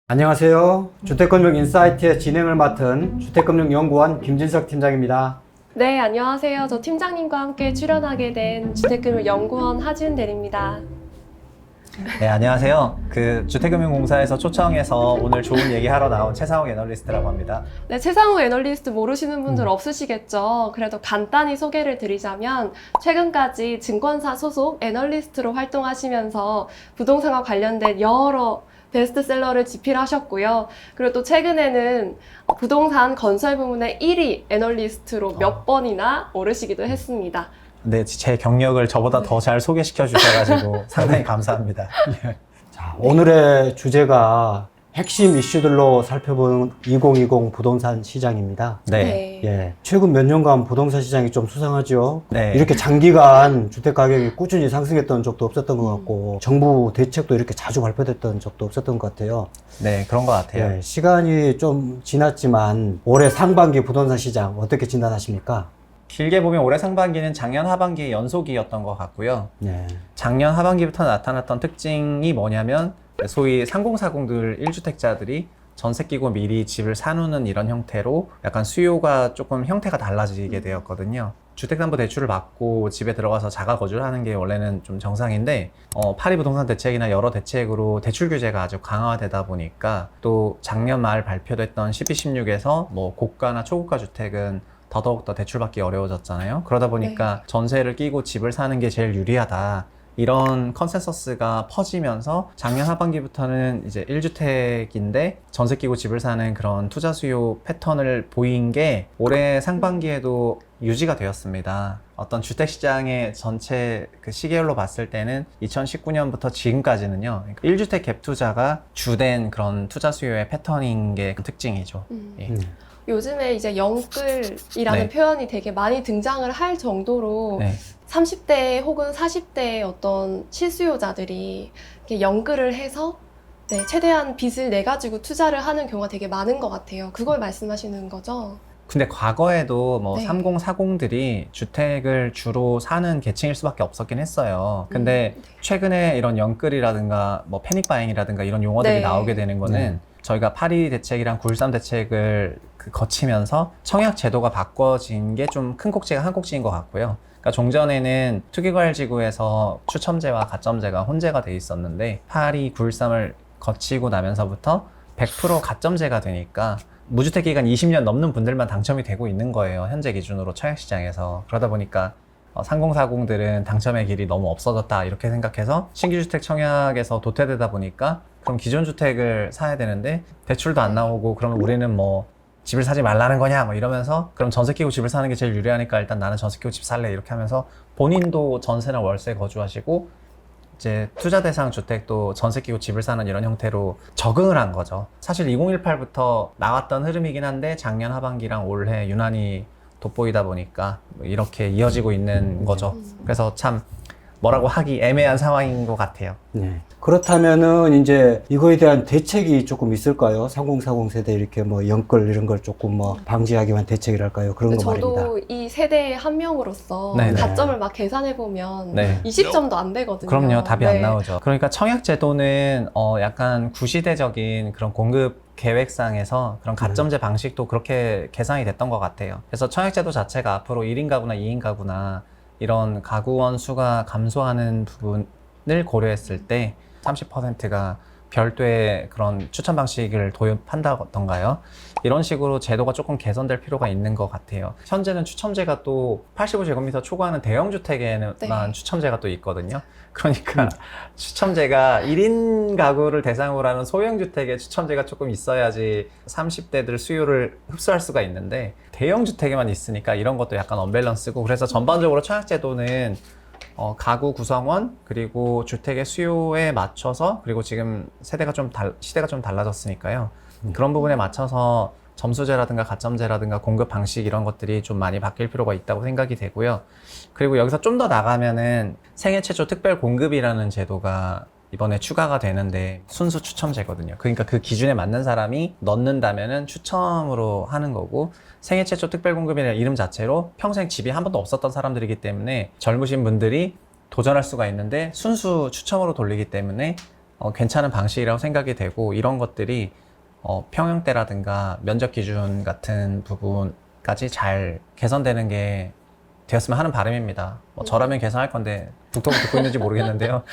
안녕하세요. 주택금융인사이트의 진행을 맡은 주택금융연구원 김진석 팀장입니다. 네, 안녕하세요. 저 팀장님과 함께 출연하게 된 주택금융연구원 하지은 대리입니다. 네, 안녕하세요. 주택금융공사에서 초청해서 오늘 좋은 얘기하러 나온 최상욱 애널리스트라고 합니다. 네, 최상욱 애널리스트 모르시는 분들 없으시겠죠? 그래도 간단히 소개를 드리자면 최근까지 증권사 소속 애널리스트로 활동하시면서 부동산과 관련된 여러 베스트셀러를 집필하셨고요. 그리고 또 최근에는 부동산 건설 부문의 1위 애널리스트로 몇 번이나 오르시기도 했습니다. 네, 제 경력을 저보다 더 잘 소개시켜 주셔가지고 상당히 감사합니다. 자, 오늘의 주제가 핵심 이슈들로 살펴보는 2020 부동산 시장입니다. 네. 예, 최근 몇 년간 부동산 시장이 좀 수상하죠. 네. 이렇게 장기간 주택 가격이 꾸준히 상승했던 적도 없었던 것 같고 정부 대책도 이렇게 자주 발표됐던 적도 없었던 것 같아요. 네, 그런 것 같아요. 예, 시간이 좀 지났지만 올해 상반기 부동산 시장 어떻게 진단하십니까? 길게 보면 올해 상반기는 작년 하반기의 연속이었던 것 같고요. 네. 작년 하반기부터 나타났던 특징이 뭐냐면 소위 상공사공들 1주택자들이 전세 끼고 미리 집을 사놓는 이런 형태로 약간 수요가 조금 형태가 달라지게 되었거든요. 주택담보대출을 받고 집에 들어가서 자가 거주를 하는 게 원래는 좀 정상인데 파리 부동산 대책이나 여러 대책으로 대출 규제가 아주 강화되다 보니까 또 작년 말 발표됐던 CP16에서 뭐 고가나 초고가 주택은 더더욱더 대출받기 어려워졌잖아요. 그러다 보니까 전세를 끼고 집을 사는 게 제일 유리하다. 이런 컨센서스가 퍼지면서 작년 하반기부터는 이제 1주택인데 전세 끼고 집을 사는 그런 투자 수요 패턴을 보인 게 올해 상반기에도 유지가 되었습니다. 어떤 주택시장의 전체 시계열로 봤을 때는 2019년부터 지금까지는요, 1주택 갭 투자가 주된 그런 투자 수요의 패턴인 게 특징이죠. 예. 요즘에 이제 영끌이라는 네. 표현이 되게 많이 등장을 할 정도로 네. 30대 혹은 40대의 어떤 실수요자들이 이렇게 연끌을 해서 최대한 빚을 내가지고 투자를 하는 경우가 되게 많은 것 같아요. 그걸 말씀하시는 거죠? 근데 과거에도 뭐 네. 3040들이 주택을 주로 사는 계층일 수밖에 없었긴 했어요. 근데 최근에 이런 영끌이라든가 뭐 패닉바잉이라든가 이런 용어들이 네. 나오게 되는 거는 저희가 파리 대책이랑 9.13 대책을 거치면서 청약 제도가 바꿔진 게 좀 큰 꼭지가 한 꼭지인 것 같고요. 그러니까 종전에는 투기과열지구에서 추첨제와 가점제가 혼재가 돼 있었는데 파리 9.13을 거치고 나면서부터 100% 가점제가 되니까 무주택 기간 20년 넘는 분들만 당첨이 되고 있는 거예요. 현재 기준으로 청약시장에서. 그러다 보니까 3040들은 당첨의 길이 너무 없어졌다 이렇게 생각해서 신규주택 청약에서 도태되다 보니까 그럼 기존 주택을 사야 되는데 대출도 안 나오고 그러면 우리는 뭐 집을 사지 말라는 거냐 뭐 이러면서 그럼 전세 끼고 집을 사는 게 제일 유리하니까 일단 나는 전세 끼고 집 살래 이렇게 하면서 본인도 전세나 월세 거주하시고 이제 투자 대상 주택도 전세 끼고 집을 사는 이런 형태로 적응을 한 거죠. 사실 2018부터 나왔던 흐름이긴 한데 작년 하반기랑 올해 유난히 돋보이다 보니까 이렇게 이어지고 있는 거죠. 그래서 참 뭐라고 하기 애매한 상황인 것 같아요. 네. 그렇다면은 이제 이거에 대한 대책이 조금 있을까요? 3040 세대 이렇게 뭐 연끌 이런 걸 조금 뭐 방지하기 위한 대책이랄까요? 그런 거 말입니다. 저도 이 세대의 한 명으로서 네네. 가점을 막 계산해보면 네. 20점도 안 되거든요. 그럼요, 답이 안 네. 나오죠. 그러니까 청약 제도는 약간 구시대적인 그런 공급 계획상에서 그런 가점제 방식도 그렇게 계산이 됐던 것 같아요. 그래서 청약 제도 자체가 앞으로 1인 가구나 2인 가구나 이런 가구원 수가 감소하는 부분을 고려했을 때 30%가 별도의 그런 추천 방식을 도입한다던가요. 이런 식으로 제도가 조금 개선될 필요가 있는 것 같아요. 현재는 추첨제가 또 85제곱미터 초과하는 대형 주택에만 추첨제가 또 있거든요. 그러니까 추첨제가 1인 가구를 대상으로 하는 소형 주택에 추첨제가 조금 있어야지 30대들 수요를 흡수할 수가 있는데 대형 주택에만 있으니까 이런 것도 약간 언밸런스고, 그래서 전반적으로 청약제도는 가구 구성원 그리고 주택의 수요에 맞춰서, 그리고 지금 시대가 좀 달라졌으니까요. 그런 부분에 맞춰서 점수제라든가 가점제라든가 공급 방식 이런 것들이 좀 많이 바뀔 필요가 있다고 생각이 되고요. 그리고 여기서 좀 더 나가면은 생애 최초 특별 공급이라는 제도가 이번에 추가가 되는데 순수 추첨제거든요. 그러니까 그 기준에 맞는 사람이 넣는다면은 추첨으로 하는 거고, 생애 최초 특별 공급이라는 이름 자체로 평생 집이 한 번도 없었던 사람들이기 때문에 젊으신 분들이 도전할 수가 있는데 순수 추첨으로 돌리기 때문에 괜찮은 방식이라고 생각이 되고 이런 것들이 평형대라든가 면적 기준 같은 부분까지 잘 개선되는 게 되었으면 하는 바람입니다. 저라면 개선할 건데 북토크 듣고 있는지 모르겠는데요.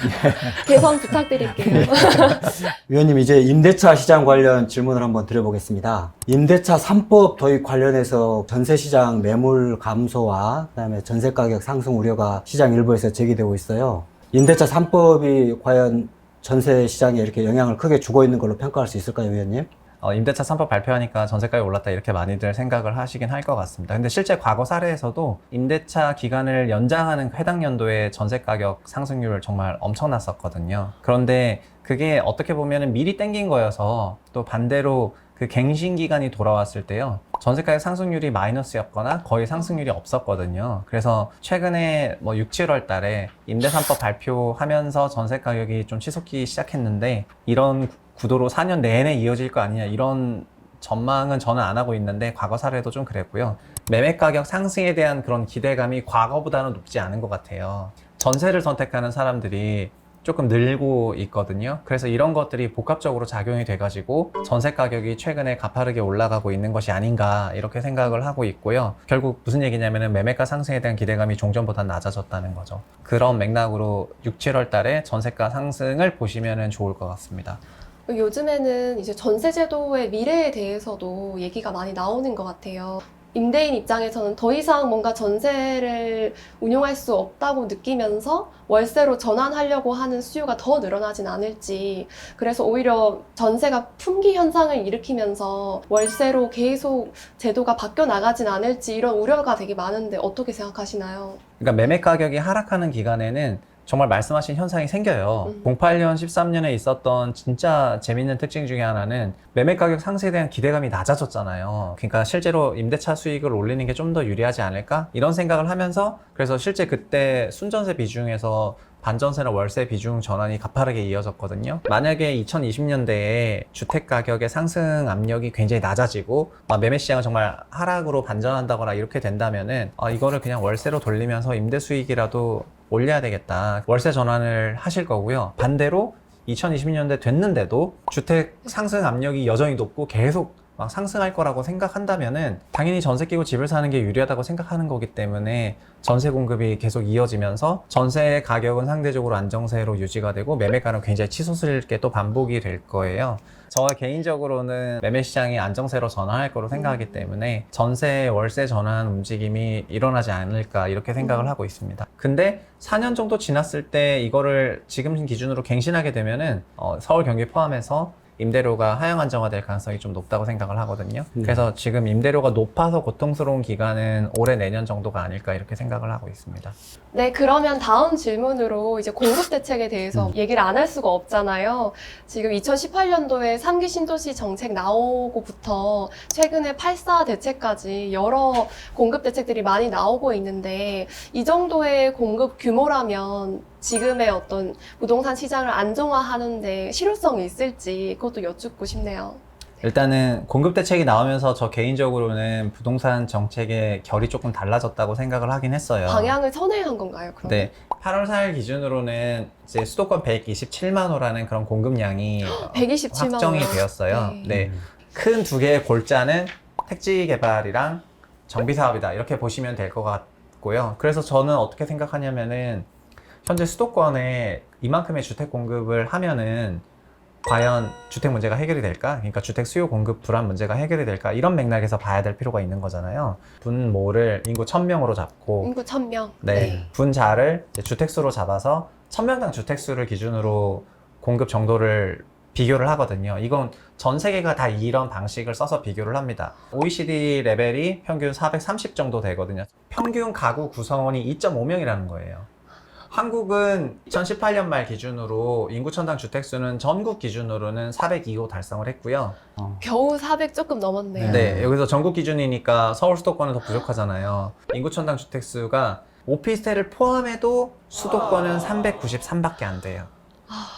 개선 부탁드릴게요. 위원님, 이제 임대차 시장 관련 질문을 한번 드려보겠습니다. 임대차 3법 도입 관련해서 전세시장 매물 감소와 그다음에 전세 가격 상승 우려가 시장 일부에서 제기되고 있어요. 임대차 3법이 과연 전세 시장에 이렇게 영향을 크게 주고 있는 걸로 평가할 수 있을까요, 위원님? 임대차 3법 발표하니까 전세가격이 올랐다 이렇게 많이들 생각을 하시긴 할 것 같습니다. 근데 실제 과거 사례에서도 임대차 기간을 연장하는 해당 연도의 전세가격 상승률 정말 엄청났었거든요. 그런데 그게 어떻게 보면 미리 땡긴 거여서 또 반대로 그 갱신 기간이 돌아왔을 때요. 전세가격 상승률이 마이너스였거나 거의 상승률이 없었거든요. 그래서 최근에 6, 7월 달에 임대 3법 발표하면서 전세가격이 좀 치솟기 시작했는데 이런 구도로 4년 내내 이어질 거 아니냐 이런 전망은 저는 안 하고 있는데 과거 사례도 좀 그랬고요. 매매 가격 상승에 대한 그런 기대감이 과거보다는 높지 않은 것 같아요. 전세를 선택하는 사람들이 조금 늘고 있거든요. 그래서 이런 것들이 복합적으로 작용이 돼가지고 전세 가격이 최근에 가파르게 올라가고 있는 것이 아닌가 이렇게 생각을 하고 있고요. 결국 무슨 얘기냐면은 매매가 상승에 대한 기대감이 종전보다 낮아졌다는 거죠. 그런 맥락으로 6, 7월 달에 전세가 상승을 보시면은 좋을 것 같습니다. 요즘에는 이제 전세제도의 미래에 대해서도 얘기가 많이 나오는 것 같아요. 임대인 입장에서는 더 이상 뭔가 전세를 운용할 수 없다고 느끼면서 월세로 전환하려고 하는 수요가 더 늘어나진 않을지, 그래서 오히려 전세가 품귀 현상을 일으키면서 월세로 계속 제도가 바뀌어 나가진 않을지 이런 우려가 되게 많은데 어떻게 생각하시나요? 그러니까 매매 가격이 하락하는 기간에는 정말 말씀하신 현상이 생겨요. 08년, 13년에 있었던 진짜 재밌는 특징 중에 하나는 매매 가격 상승에 대한 기대감이 낮아졌잖아요. 그러니까 실제로 임대차 수익을 올리는 게 좀 더 유리하지 않을까? 이런 생각을 하면서 그래서 실제 그때 순전세 비중에서 반전세나 월세 비중 전환이 가파르게 이어졌거든요. 만약에 2020년대에 주택 가격의 상승 압력이 굉장히 낮아지고 매매 시장은 정말 하락으로 반전한다거나 이렇게 된다면은 이거를 그냥 월세로 돌리면서 임대 수익이라도 올려야 되겠다. 월세 전환을 하실 거고요. 반대로 2020년대 됐는데도 주택 상승 압력이 여전히 높고 계속 막 상승할 거라고 생각한다면은 당연히 전세 끼고 집을 사는 게 유리하다고 생각하는 거기 때문에 전세 공급이 계속 이어지면서 전세 가격은 상대적으로 안정세로 유지가 되고 매매가는 굉장히 치솟을게 또 반복이 될 거예요. 저 개인적으로는 매매 시장이 안정세로 전환할 거로 생각하기 때문에 전세 월세 전환 움직임이 일어나지 않을까 이렇게 생각을 하고 있습니다. 근데 4년 정도 지났을 때 이거를 지금 기준으로 갱신하게 되면은 서울 경기 포함해서 임대료가 하향 안정화될 가능성이 좀 높다고 생각을 하거든요. 그래서 지금 임대료가 높아서 고통스러운 기간은 올해 내년 정도가 아닐까 이렇게 생각을 하고 있습니다. 네, 그러면 다음 질문으로 이제 공급 대책에 대해서 얘기를 안 할 수가 없잖아요. 지금 2018년도에 3기 신도시 정책 나오고부터 최근에 8.4 대책까지 여러 공급 대책들이 많이 나오고 있는데 이 정도의 공급 규모라면 지금의 어떤 부동산 시장을 안정화하는데 실효성이 있을지 그것도 여쭙고 싶네요. 일단은 공급 대책이 나오면서 저 개인적으로는 부동산 정책의 결이 조금 달라졌다고 생각을 하긴 했어요. 방향을 선회한 건가요, 그럼? 네. 8월 4일 기준으로는 이제 수도권 127만 호라는 그런 공급량이 127만 확정이 호요? 되었어요. 네. 네. 큰 두 개의 골자는 택지 개발이랑 정비 사업이다. 이렇게 보시면 될 것 같고요. 그래서 저는 어떻게 생각하냐면은 현재 수도권에 이만큼의 주택 공급을 하면은 과연 주택 문제가 해결이 될까? 그러니까 주택 수요 공급 불안 문제가 해결이 될까? 이런 맥락에서 봐야 될 필요가 있는 거잖아요. 분모를 인구 1000명으로 잡고 인구 1000명. 네. 분자를 이제 주택수로 잡아서 1000명당 주택수를 기준으로 공급 정도를 비교를 하거든요. 이건 전 세계가 다 이런 방식을 써서 비교를 합니다. OECD 레벨이 평균 430 정도 되거든요. 평균 가구 구성원이 2.5명이라는 거예요. 한국은 2018년 말 기준으로 인구 천당 주택수는 전국 기준으로는 402호 달성을 했고요. 겨우 400 조금 넘었네요. 네, 여기서 전국 기준이니까 서울 수도권은 더 부족하잖아요. 인구 천당 주택수가 오피스텔을 포함해도 수도권은 393밖에 안 돼요.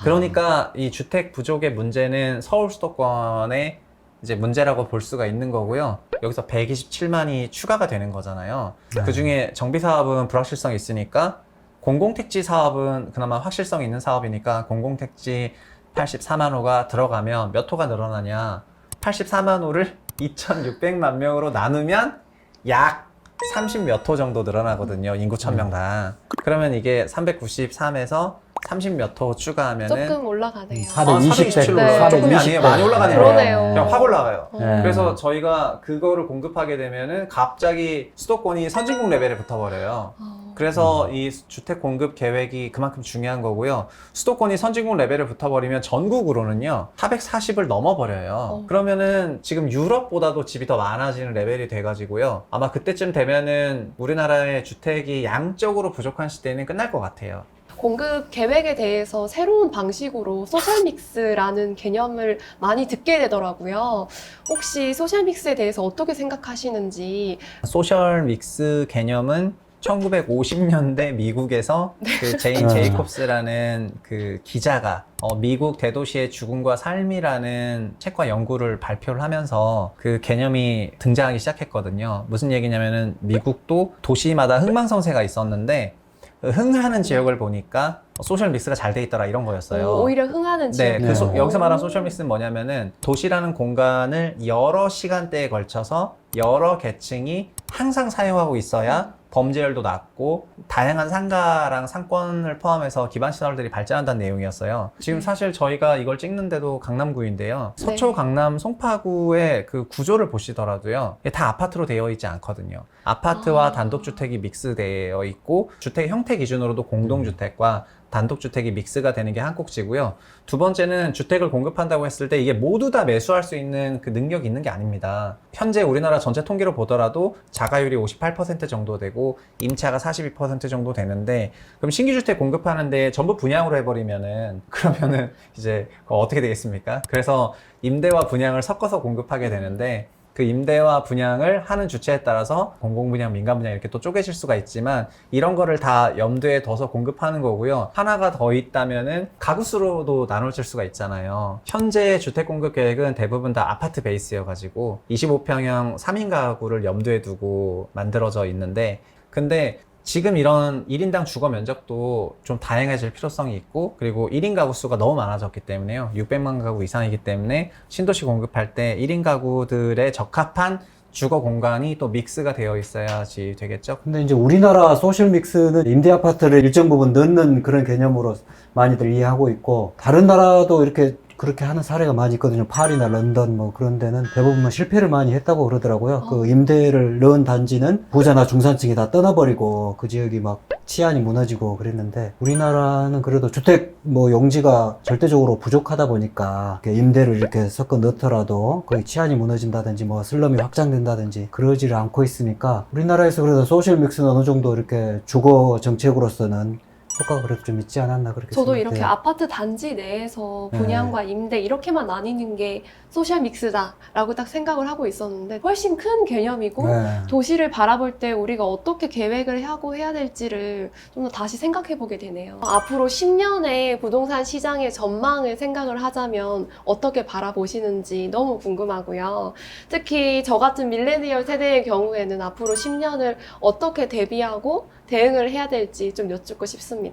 그러니까 이 주택 부족의 문제는 서울 수도권의 이제 문제라고 볼 수가 있는 거고요. 여기서 127만이 추가가 되는 거잖아요. 그 중에 정비 사업은 불확실성이 있으니까 공공택지 사업은 그나마 확실성 있는 사업이니까 공공택지 84만 호가 들어가면 몇 호가 늘어나냐? 84만 호를 2,600만 명으로 나누면 약 30 몇 호 정도 늘어나거든요. 인구 1000명당. 그러면 이게 393에서 30 몇 호 추가하면은 조금 올라가네요. 427 로 네. 조금이 아니에요. 많이 올라가네요. 그러네요. 그냥 확 올라가요. 네. 그래서 저희가 그거를 공급하게 되면은 갑자기 수도권이 선진국 레벨에 붙어버려요. 그래서 이 주택 공급 계획이 그만큼 중요한 거고요. 수도권이 선진국 레벨에 붙어버리면 전국으로는요 440을 넘어버려요. 그러면은 지금 유럽보다도 집이 더 많아지는 레벨이 돼가지고요. 아마 그때쯤 되면은 우리나라의 주택이 양적으로 부족한 시대는 끝날 것 같아요. 공급 계획에 대해서 새로운 방식으로 소셜믹스라는 개념을 많이 듣게 되더라고요. 혹시 소셜믹스에 대해서 어떻게 생각하시는지. 소셜 믹스 개념은 1950년대 미국에서 그 제인 제이콥스라는 그 기자가 미국 대도시의 죽음과 삶이라는 책과 연구를 발표를 하면서 그 개념이 등장하기 시작했거든요. 무슨 얘기냐면은 미국도 도시마다 흥망성쇠가 있었는데 흥하는 지역을 보니까 소셜 믹스가 잘 돼 있더라 이런 거였어요. 오히려 흥하는 지역. 네, 여기서 말하는 소셜 믹스는 뭐냐면은 도시라는 공간을 여러 시간대에 걸쳐서 여러 계층이 항상 사용하고 있어야 범죄율도 낮고 다양한 상가랑 상권을 포함해서 기반 시설들이 발전한다는 내용이었어요. 지금 사실 저희가 이걸 찍는데도 강남구인데요. 서초 강남 송파구의 그 구조를 보시더라도요. 이게 다 아파트로 되어 있지 않거든요. 아파트와 단독주택이 믹스되어 있고 주택 형태 기준으로도 공동주택과 단독주택이 믹스가 되는 게 한 꼭지고요. 두 번째는 주택을 공급한다고 했을 때 이게 모두 다 매수할 수 있는 그 능력이 있는 게 아닙니다. 현재 우리나라 전체 통계로 보더라도 자가율이 58% 정도 되고 임차가 42% 정도 되는데 그럼 신규 주택 공급하는데 전부 분양으로 해버리면은 그러면은 이제 어떻게 되겠습니까? 그래서 임대와 분양을 섞어서 공급하게 되는데 그 임대와 분양을 하는 주체에 따라서 공공분양, 민간분양 이렇게 또 쪼개질 수가 있지만 이런 거를 다 염두에 둬서 공급하는 거고요. 하나가 더 있다면은 가구수로도 나눠질 수가 있잖아요. 현재 주택 공급 계획은 대부분 다 아파트 베이스여가지고 25평형 3인 가구를 염두에 두고 만들어져 있는데 근데 지금 이런 1인당 주거 면적도 좀 다양해질 필요성이 있고 그리고 1인 가구 수가 너무 많아졌기 때문에요. 600만 가구 이상이기 때문에 신도시 공급할 때 1인 가구들에 적합한 주거 공간이 또 믹스가 되어 있어야지 되겠죠. 근데 이제 우리나라 소셜 믹스는 임대 아파트를 일정 부분 넣는 그런 개념으로 많이들 이해하고 있고 다른 나라도 이렇게 그렇게 하는 사례가 많이 있거든요. 파리나 런던 뭐 그런 데는 대부분 실패를 많이 했다고 그러더라고요. 그 임대를 넣은 단지는 부자나 중산층이 다 떠나버리고 그 지역이 막 치안이 무너지고 그랬는데 우리나라는 그래도 주택 뭐 용지가 절대적으로 부족하다 보니까 임대를 이렇게 섞어 넣더라도 거의 치안이 무너진다든지 뭐 슬럼이 확장된다든지 그러지를 않고 있으니까 우리나라에서 그래도 소셜 믹스는 어느 정도 이렇게 주거 정책으로서는 효과가 그래도 좀 있지 않았나 그렇게 저도 생각해요. 이렇게 아파트 단지 내에서 분양과 임대 이렇게만 나뉘는 게 소셜 믹스다라고 딱 생각을 하고 있었는데 훨씬 큰 개념이고 네. 도시를 바라볼 때 우리가 어떻게 계획을 하고 해야 될지를 좀 더 다시 생각해 보게 되네요. 앞으로 10년의 부동산 시장의 전망을 생각을 하자면 어떻게 바라보시는지 너무 궁금하고요. 특히 저 같은 밀레니얼 세대의 경우에는 앞으로 10년을 어떻게 대비하고 대응을 해야 될지 좀 여쭙고 싶습니다.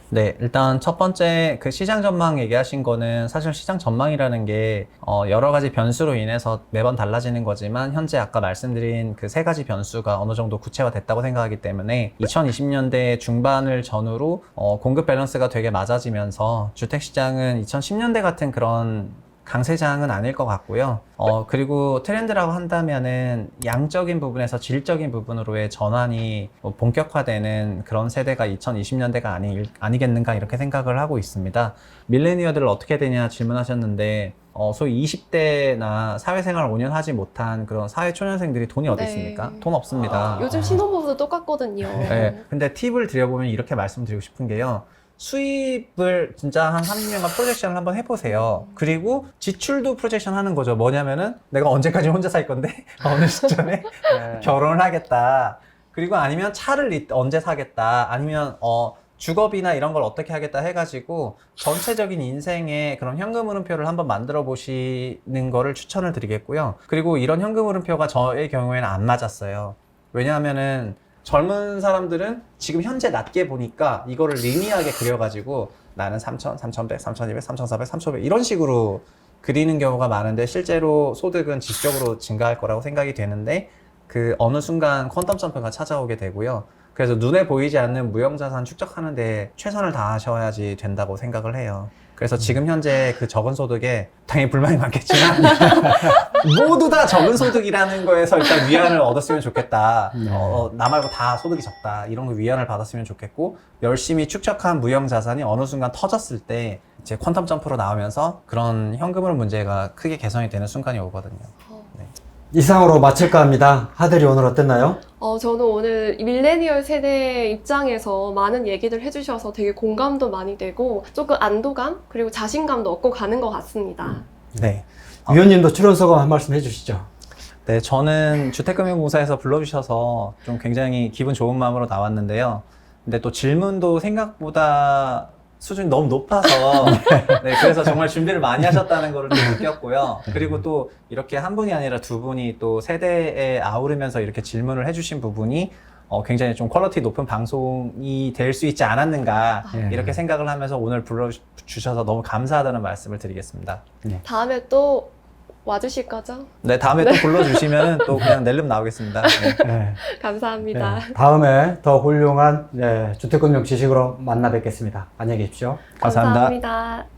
네, 일단 첫 번째 그 시장 전망 얘기하신 거는 사실 시장 전망이라는 게 여러 가지 변수로 인해서 매번 달라지는 거지만 현재 아까 말씀드린 그 세 가지 변수가 어느 정도 구체화됐다고 생각하기 때문에 2020년대 중반을 전후로 공급 밸런스가 되게 맞아지면서 주택 시장은 2010년대 같은 그런 강세장은 아닐 것 같고요. 그리고 트렌드라고 한다면은 양적인 부분에서 질적인 부분으로의 전환이 본격화되는 그런 세대가 2020년대가 아니겠는가 이렇게 생각을 하고 있습니다. 밀레니얼들을 어떻게 되냐 질문하셨는데 소위 20대나 사회생활 5년 하지 못한 그런 사회초년생들이 돈이 어디 네. 있습니까? 돈 없습니다. 요즘 신혼부부도 똑같거든요. 네. 근데 팁을 드려보면 이렇게 말씀드리고 싶은 게요. 수입을 진짜 한 3년간 프로젝션을 한번 해보세요. 그리고 지출도 프로젝션 하는 거죠. 뭐냐면은 내가 언제까지 혼자 살 건데 어느 시점에 결혼을 하겠다. 그리고 아니면 차를 언제 사겠다. 아니면 주거비나 이런 걸 어떻게 하겠다 해가지고 전체적인 인생의 그런 현금 흐름표를 한번 만들어 보시는 거를 추천을 드리겠고요. 그리고 이런 현금 흐름표가 저의 경우에는 안 맞았어요. 왜냐하면은 젊은 사람들은 지금 현재 낮게 보니까 이거를 리니하게 그려가지고 나는 3,000, 3,100, 3,200, 3,400, 3,500 이런 식으로 그리는 경우가 많은데 실제로 소득은 지속적으로 증가할 거라고 생각이 되는데 그 어느 순간 퀀텀 점프가 찾아오게 되고요. 그래서 눈에 보이지 않는 무형자산 축적하는데 최선을 다하셔야지 된다고 생각을 해요. 그래서 지금 현재 그 적은 소득에 당연히 불만이 많겠지만 모두 다 적은 소득이라는 거에서 일단 위안을 얻었으면 좋겠다. 나 말고 다 소득이 적다. 이런 거 위안을 받았으면 좋겠고 열심히 축적한 무형자산이 어느 순간 터졌을 때 이제 퀀텀 점프로 나오면서 그런 현금흐 문제가 크게 개선이 되는 순간이 오거든요. 이상으로 마칠까 합니다. 하들이 오늘 어땠나요? 저는 오늘 밀레니얼 세대 입장에서 많은 얘기들 해주셔서 되게 공감도 많이 되고 조금 안도감 그리고 자신감도 얻고 가는 것 같습니다. 네. 위원님도 출연 소감 한 말씀 해주시죠. 네, 저는 주택금융공사에서 불러주셔서 좀 굉장히 기분 좋은 마음으로 나왔는데요. 근데 또 질문도 생각보다 수준이 너무 높아서 네, 그래서 정말 준비를 많이 하셨다는 걸 또 느꼈고요. 그리고 또 이렇게 한 분이 아니라 두 분이 또 세대에 아우르면서 이렇게 질문을 해주신 부분이 굉장히 좀 퀄리티 높은 방송이 될 수 있지 않았는가 이렇게 생각을 하면서 오늘 불러주셔서 너무 감사하다는 말씀을 드리겠습니다. 다음에 또 와주실 거죠? 네, 다음에 또 불러주시면 또 그냥 낼름 나오겠습니다. 네. 네. 감사합니다. 네. 다음에 더 훌륭한 주택금융 지식으로 만나 뵙겠습니다. 안녕히 계십시오. 감사합니다. 감사합니다.